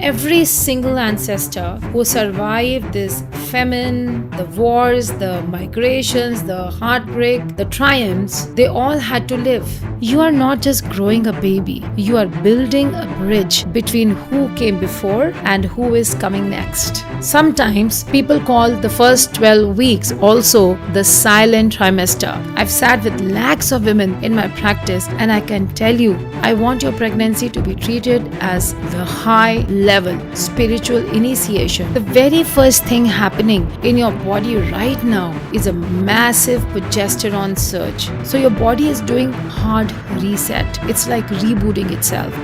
Every single ancestor who survived this famine, the wars, the migrations, the heartbreak, the triumphs, they all had to live. You are not just growing a baby, you are building a bridge between who came before and who is coming next. Sometimes people call the first 12 weeks also the silent trimester. I've sat with lakhs of women in my practice and I can tell you, I want your pregnancy to be treated as the high level spiritual initiation. The very first thing happening in your body right now is a massive progesterone surge. So your body is doing hard reset. It's like rebooting itself.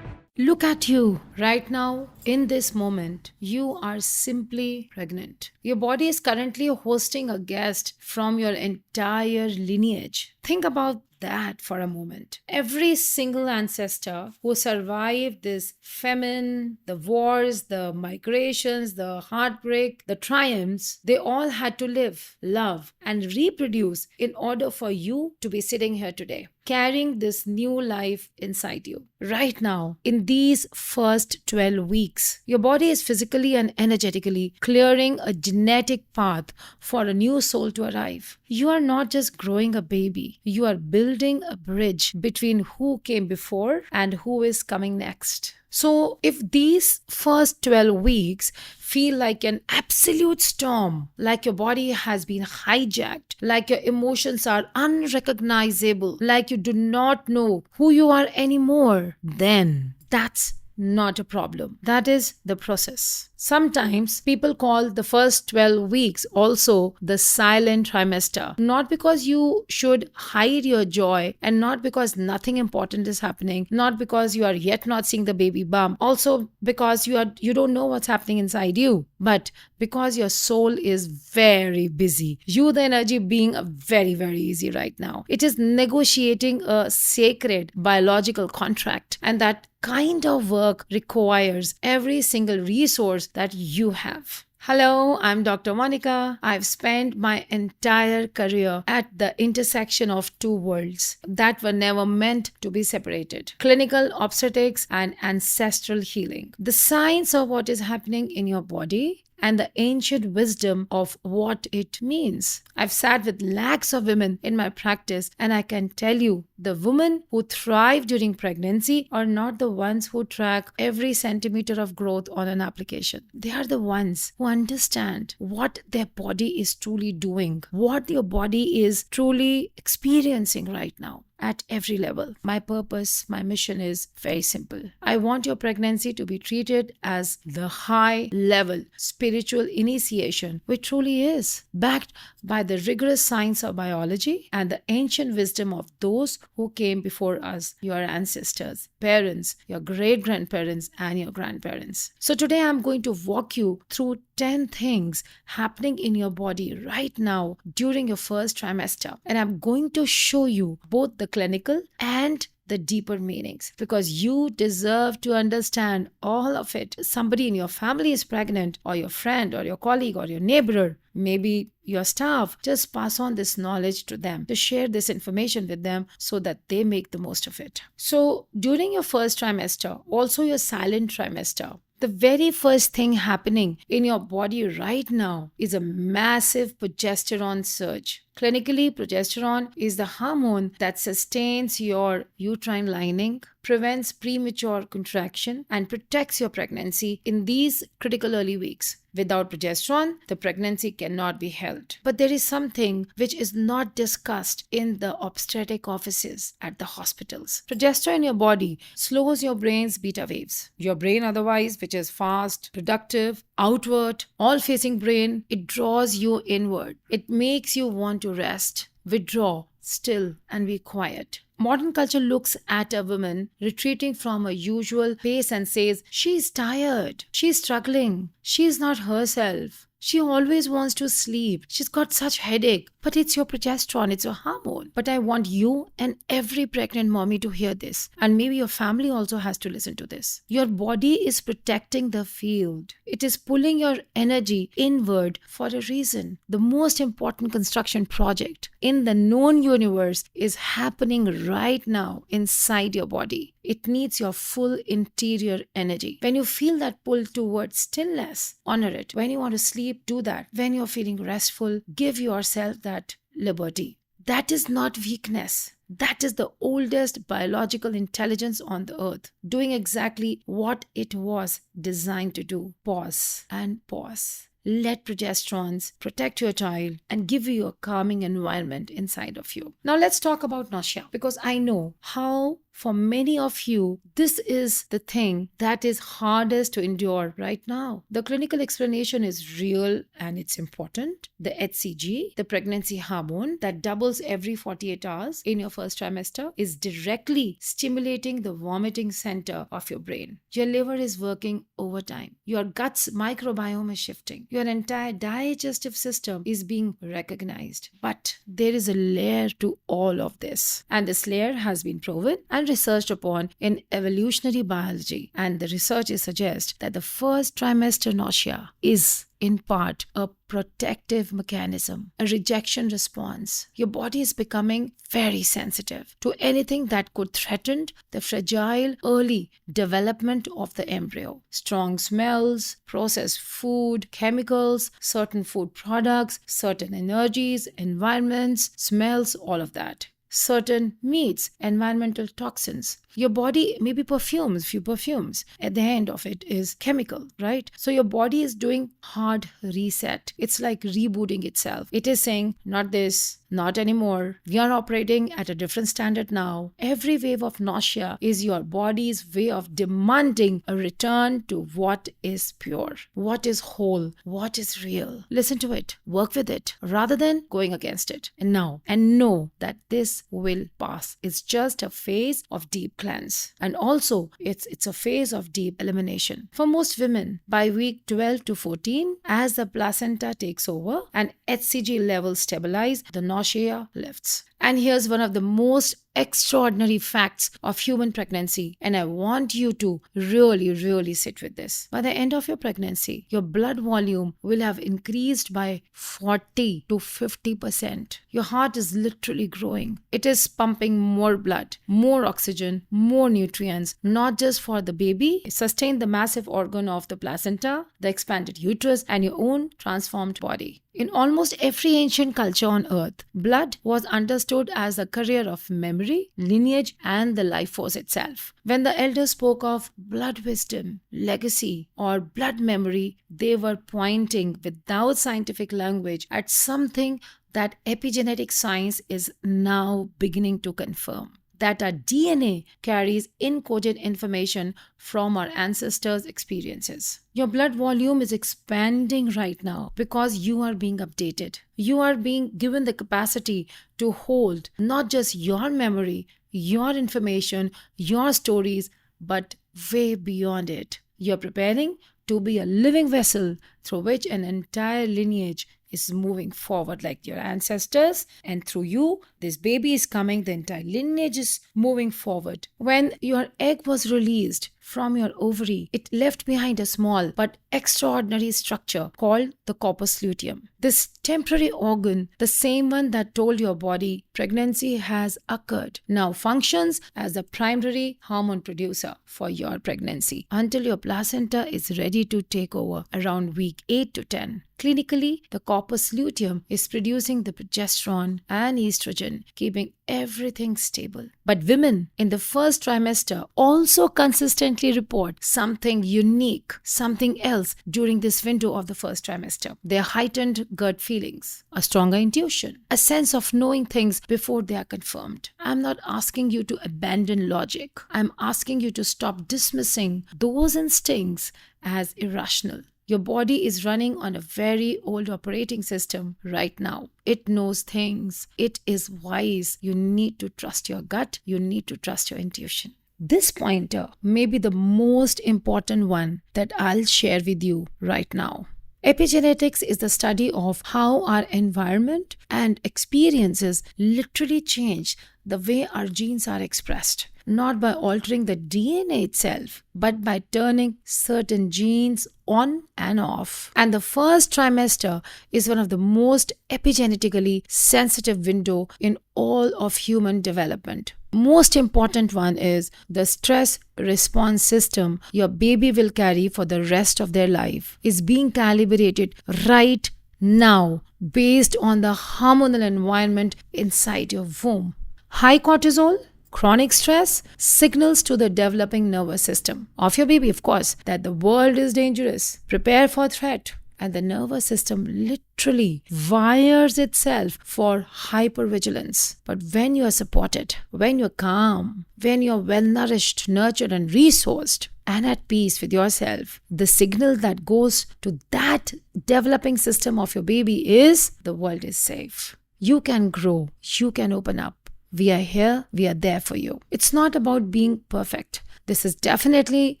Look at you right now. In this moment, you are simply pregnant. Your body is currently hosting a guest from your entire lineage. Think about that for a moment. Every single ancestor who survived this famine, the wars, the migrations, the heartbreak, the triumphs, they all had to live, love, and reproduce in order for you to be sitting here today, carrying this new life inside you. Right now, in these first 12 weeks, your body is physically and energetically clearing a genetic path for a new soul to arrive. You are not just growing a baby, you are building a bridge between who came before and who is coming next. So if these first 12 weeks feel like an absolute storm, like your body has been hijacked, like your emotions are unrecognizable, like you do not know who you are anymore, then that's not a problem. That is the process. Sometimes people call the first 12 weeks also the silent trimester. Not because you should hide your joy and not because nothing important is happening, not because you are yet not seeing the baby bump, also because you don't know what's happening inside you, but because your soul is very busy. You, the energy being very, very easy right now. It is negotiating a sacred biological contract, and that kind of work requires every single resource that you have. Hello, I'm Dr. Monica. I've spent my entire career at the intersection of two worlds that were never meant to be separated: clinical obstetrics and ancestral healing. The science of what is happening in your body and the ancient wisdom of what it means. I've sat with lakhs of women in my practice and I can tell you, the women who thrive during pregnancy are not the ones who track every centimeter of growth on an application. They are the ones who understand what their body is truly doing, what your body is truly experiencing right now. At every level. My purpose, my mission is very simple. I want your pregnancy to be treated as the high level spiritual initiation, which truly is, backed by the rigorous science of biology and the ancient wisdom of those who came before us, your ancestors, parents, your great-grandparents, and your grandparents. So today I'm going to walk you through 10 things happening in your body right now during your first trimester. And I'm going to show you both the clinical and the deeper meanings, because you deserve to understand all of it. Somebody in your family is pregnant, or your friend, or your colleague, or your neighbor, maybe your staff. Just pass on this knowledge to them, to share this information with them so that they make the most of it. So during your first trimester, also your silent trimester, the very first thing happening in your body right now is a massive progesterone surge. Clinically, progesterone is the hormone that sustains your uterine lining, prevents premature contraction, and protects your pregnancy in these critical early weeks. Without progesterone, the pregnancy cannot be held. But there is something which is not discussed in the obstetric offices at the hospitals. Progesterone in your body slows your brain's beta waves. Your brain otherwise, which is fast, productive, outward, all-facing brain, it draws you inward. It makes you want to rest, withdraw, still, and be quiet. Modern culture looks at a woman retreating from her usual pace and says, she's tired, she's struggling, she's not herself. She always wants to sleep. She's got such headache. But it's your progesterone, it's your hormone. But I want you and every pregnant mommy to hear this. And maybe your family also has to listen to this. Your body is protecting the field. It is pulling your energy inward for a reason. The most important construction project in the known universe is happening right now inside your body. It needs your full interior energy. When you feel that pull towards stillness, honor it. When you want to sleep, do that. When you're feeling restful, give yourself that liberty. That is not weakness. That is the oldest biological intelligence on the earth, doing exactly what it was designed to do. Pause and pause. Let progesterones protect your child and give you a calming environment inside of you. Now let's talk about nausea, because I know how for many of you, this is the thing that is hardest to endure right now. The clinical explanation is real and it's important. The HCG, the pregnancy hormone that doubles every 48 hours in your first trimester, is directly stimulating the vomiting center of your brain. Your liver is working overtime. Your gut's microbiome is shifting. Your entire digestive system is being recognized. But there is a layer to all of this. And this layer has been proven and researched upon in evolutionary biology, and the research suggests that the first trimester nausea is in part a protective mechanism, a rejection response. Your body is becoming very sensitive to anything that could threaten the fragile early development of the embryo. Strong smells, processed food, chemicals, certain food products, certain energies, environments, smells, all of that. Certain meats, environmental toxins. Your body, maybe perfumes, few perfumes. At the end of it is chemical, right? So your body is doing hard reset. It's like rebooting itself. It is saying, not this, not anymore. We are operating at a different standard now. Every wave of nausea is your body's way of demanding a return to what is pure, what is whole, what is real. Listen to it, work with it, rather than going against it. And know that this will pass. It's just a phase of deep cleanse. And also, it's a phase of deep elimination. For most women, by week 12 to 14, as the placenta takes over and HCG levels stabilize, the nausea lifts. And here's one of the most extraordinary facts of human pregnancy, and I want you to really sit with this. By the end of your pregnancy, your blood volume will have increased by 40 to 50%. Your heart is literally growing. It is pumping more blood, more oxygen, more nutrients, not just for the baby, sustain the massive organ of the placenta, the expanded uterus, and your own transformed body. In almost every ancient culture on earth, blood was understood as a carrier of memory, lineage, and the life force itself. When the elders spoke of blood wisdom, legacy, or blood memory, they were pointing without scientific language at something that epigenetic science is now beginning to confirm. That our DNA carries encoded information from our ancestors' experiences. Your blood volume is expanding right now because you are being updated. You are being given the capacity to hold not just your memory, your information, your stories, but way beyond it. You're preparing to be a living vessel through which an entire lineage is moving forward like your ancestors, and through you, this baby is coming, the entire lineage is moving forward. When your egg was released from your ovary, it left behind a small but extraordinary structure called the corpus luteum. This temporary organ, the same one that told your body pregnancy has occurred, now functions as the primary hormone producer for your pregnancy until your placenta is ready to take over around week 8 to 10. Clinically, the corpus luteum is producing the progesterone and estrogen, keeping everything stable. But women in the first trimester also consistently report something unique, something else during this window of the first trimester. Their heightened gut feelings, a stronger intuition, a sense of knowing things before they are confirmed. I'm not asking you to abandon logic. I'm asking you to stop dismissing those instincts as irrational. Your body is running on a very old operating system right now. It knows things. It is wise. You need to trust your gut. You need to trust your intuition. This pointer may be the most important one that I'll share with you right now. Epigenetics is the study of how our environment and experiences literally change the way our genes are expressed. Not by altering the DNA itself, but by turning certain genes on and off. And the first trimester is one of the most epigenetically sensitive window in all of human development. most important one is the stress response system your baby will carry for the rest of their life is being calibrated right now based on the hormonal environment inside your womb. High cortisol, chronic stress signals to the developing nervous system of your baby, of course, that the world is dangerous, prepare for threat. And the nervous system literally wires itself for hypervigilance. But when you are supported, when you're calm, when you're well nourished, nurtured, and resourced, and at peace with yourself, the signal that goes to that developing system of your baby is the world is safe. You can grow, you can open up. We are here, we are there for you. It's not about being perfect. This is definitely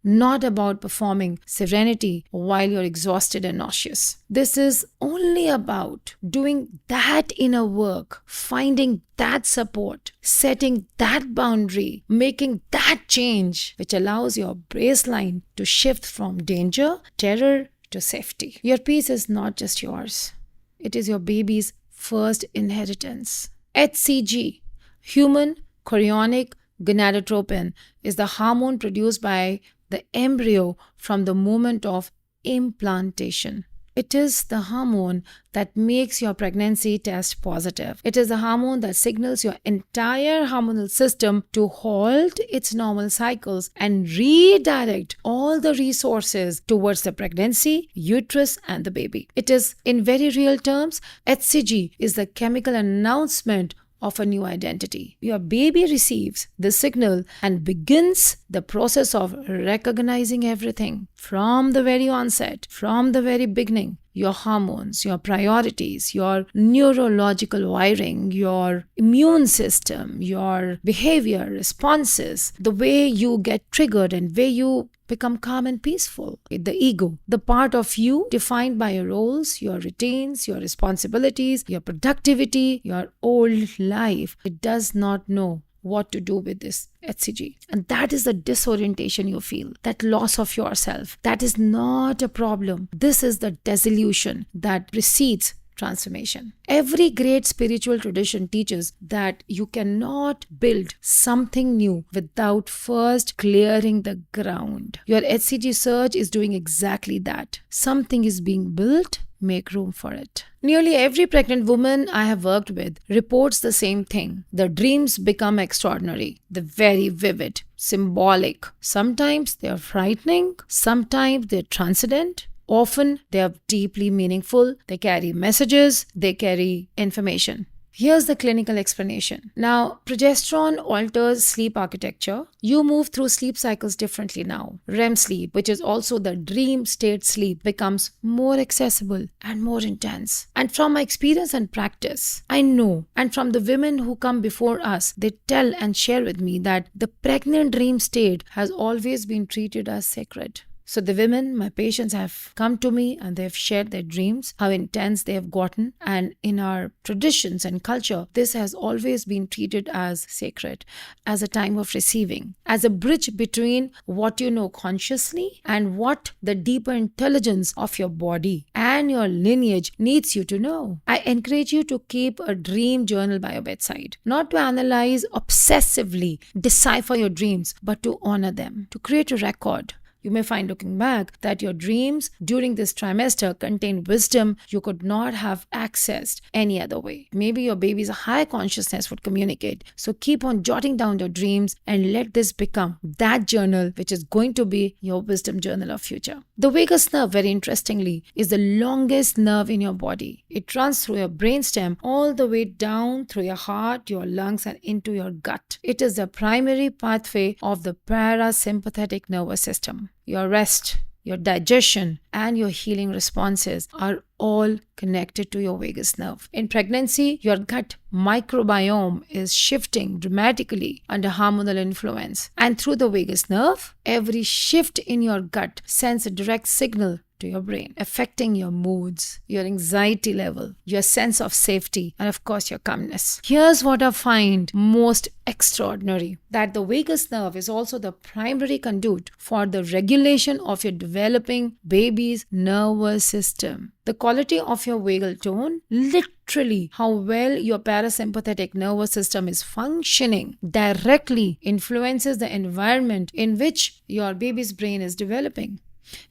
not about performing serenity while you're exhausted and nauseous. This is only about doing that inner work, finding that support, setting that boundary, making that change, which allows your baseline to shift from danger, terror to safety. Your peace is not just yours. It is your baby's first inheritance. HCG, human chorionic gonadotropin, is the hormone produced by the embryo from the moment of implantation. It is the hormone that makes your pregnancy test positive. It is the hormone that signals your entire hormonal system to halt its normal cycles and redirect all the resources towards the pregnancy, uterus, and the baby. It is, in very real terms, HCG is the chemical announcement of a new identity. Your baby receives the signal and begins the process of recognizing everything from the very onset, from the very beginning. Your hormones, your priorities, your neurological wiring, your immune system, your behavior, responses, the way you get triggered and way you become calm and peaceful. The ego, the part of you defined by your roles, your routines, your responsibilities, your productivity, your old life, it does not know what to do with this HCG. And that is the disorientation you feel, that loss of yourself. That is not a problem. This is the disillusion that precedes transformation. Every great spiritual tradition teaches that you cannot build something new without first clearing the ground. Your HCG surge is doing exactly that. Something is being built, make room for it. Nearly every pregnant woman I have worked with reports the same thing. The dreams become extraordinary, they're very vivid, symbolic. Sometimes they're frightening, sometimes they're transcendent. Often they are deeply meaningful, they carry messages, they carry information. Here's the clinical explanation. Now, progesterone alters sleep architecture. You move through sleep cycles differently now. REM sleep, which is also the dream state sleep, becomes more accessible and more intense. And from my experience and practice, I know, and from the women who come before us, they tell and share with me that the pregnant dream state has always been treated as sacred. So the women, my patients, have come to me and they have shared their dreams, how intense they have gotten. And in our traditions and culture, this has always been treated as sacred, as a time of receiving, as a bridge between what you know consciously and what the deeper intelligence of your body and your lineage needs you to know. I encourage you to keep a dream journal by your bedside, not to analyze obsessively, decipher your dreams, but to honor them, to create a record. You may find looking back that your dreams during this trimester contain wisdom you could not have accessed any other way. Maybe your baby's high consciousness would communicate. So keep on jotting down your dreams and let this become that journal which is going to be your wisdom journal of future. The vagus nerve, very interestingly, is the longest nerve in your body. It runs through your brainstem all the way down through your heart, your lungs, and into your gut. It is the primary pathway of the parasympathetic nervous system. Your rest, your digestion, and your healing responses are all connected to your vagus nerve. In pregnancy, your gut microbiome is shifting dramatically under hormonal influence. And through the vagus nerve, every shift in your gut sends a direct signal to your brain, affecting your moods, your anxiety level, your sense of safety, and of course your calmness. Here's what I find most extraordinary, that the vagus nerve is also the primary conduit for the regulation of your developing baby's nervous system. The quality of your vagal tone, literally how well your parasympathetic nervous system is functioning, directly influences the environment in which your baby's brain is developing.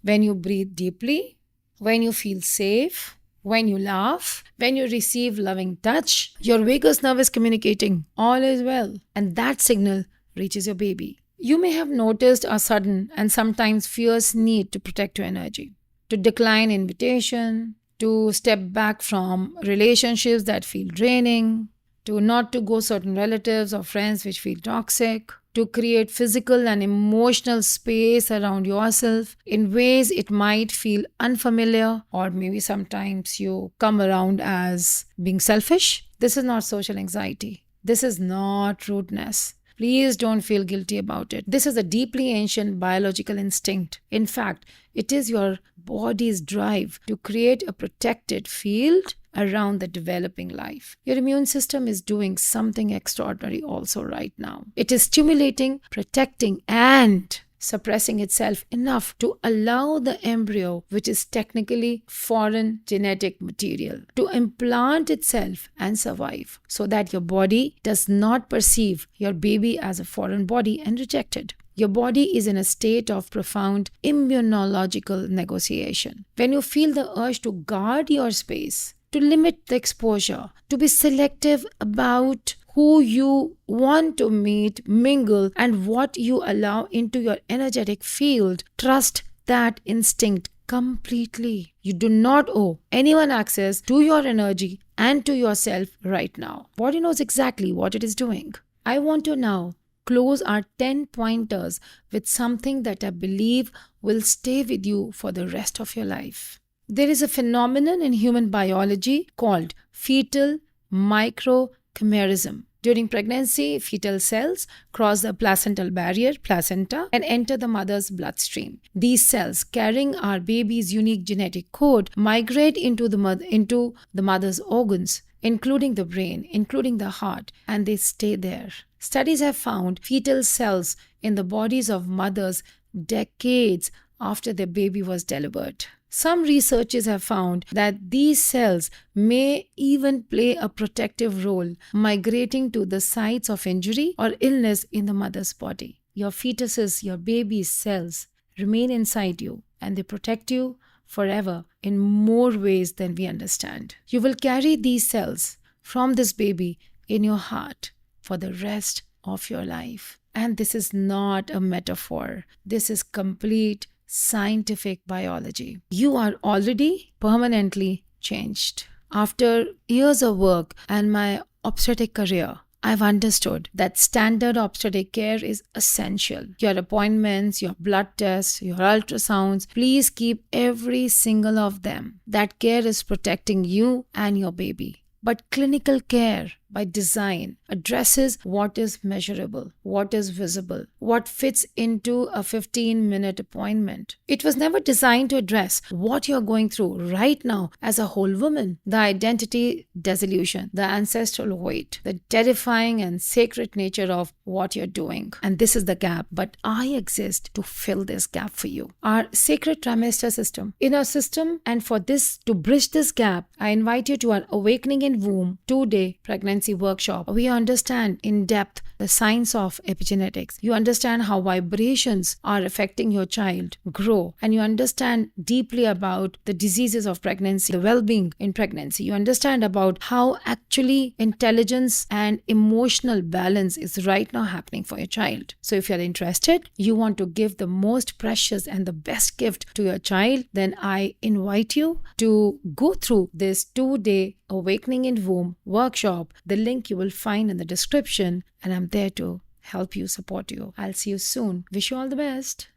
When you breathe deeply, when you feel safe, when you laugh, when you receive loving touch, your vagus nerve is communicating all is well, and that signal reaches your baby. You may have noticed a sudden and sometimes fierce need to protect your energy, to decline invitation, to step back from relationships that feel draining, to not to go certain relatives or friends which feel toxic, to create physical and emotional space around yourself in ways it might feel unfamiliar, or maybe sometimes you come around as being selfish. This is not social anxiety. This is not rudeness. Please don't feel guilty about it. This is a deeply ancient biological instinct. In fact, it is your body's drive to create a protected field around the developing life. Your immune system is doing something extraordinary also right now. It is stimulating, protecting, and suppressing itself enough to allow the embryo, which is technically foreign genetic material, to implant itself and survive, so that your body does not perceive your baby as a foreign body and reject it. Your body is in a state of profound immunological negotiation. When you feel the urge to guard your space, to limit the exposure, to be selective about who you want to meet, mingle, and what you allow into your energetic field, trust that instinct completely. You do not owe anyone access to your energy and to yourself right now. Body knows exactly what it is doing. I want to now close our 10 pointers with something that I believe will stay with you for the rest of your life. There is a phenomenon in human biology called fetal microchimerism. During pregnancy, fetal cells cross the placental barrier, placenta, and enter the mother's bloodstream. These cells, carrying our baby's unique genetic code, migrate into the mother's organs, including the brain, including the heart, and they stay there. Studies have found fetal cells in the bodies of mothers decades after their baby was delivered. Some researchers have found that these cells may even play a protective role, migrating to the sites of injury or illness in the mother's body. Your fetuses, your baby's cells, remain inside you, and they protect you forever in more ways than we understand. You will carry these cells from this baby in your heart for the rest of your life. And this is not a metaphor. This is complete scientific biology. You are already permanently changed. After years of work and my obstetric career, I've understood that standard obstetric care is essential. Your appointments, your blood tests, your ultrasounds, please keep every single of them. That care is protecting you and your baby. But clinical care, by design, addresses what is measurable, what is visible, what fits into a 15-minute appointment. It was never designed to address what you're going through right now as a whole woman, the identity dissolution, the ancestral weight, the terrifying and sacred nature of what you're doing. And this is the gap, but I exist to fill this gap for you. Our sacred trimester system, in our system, and for this, to bridge this gap, I invite you to our Awakening in Womb 2-day pregnancy workshop. We understand in depth the science of epigenetics. You understand how vibrations are affecting your child grow, and you understand deeply about the diseases of pregnancy, the well-being in pregnancy. You understand about how actually intelligence and emotional balance is right now happening for your child. So if you're interested, you want to give the most precious and the best gift to your child, then I invite you to go through this 2-day Awakening in Womb workshop. The link you will find in the description, and I'm there to help you, support you. I'll see you soon. Wish you all the best.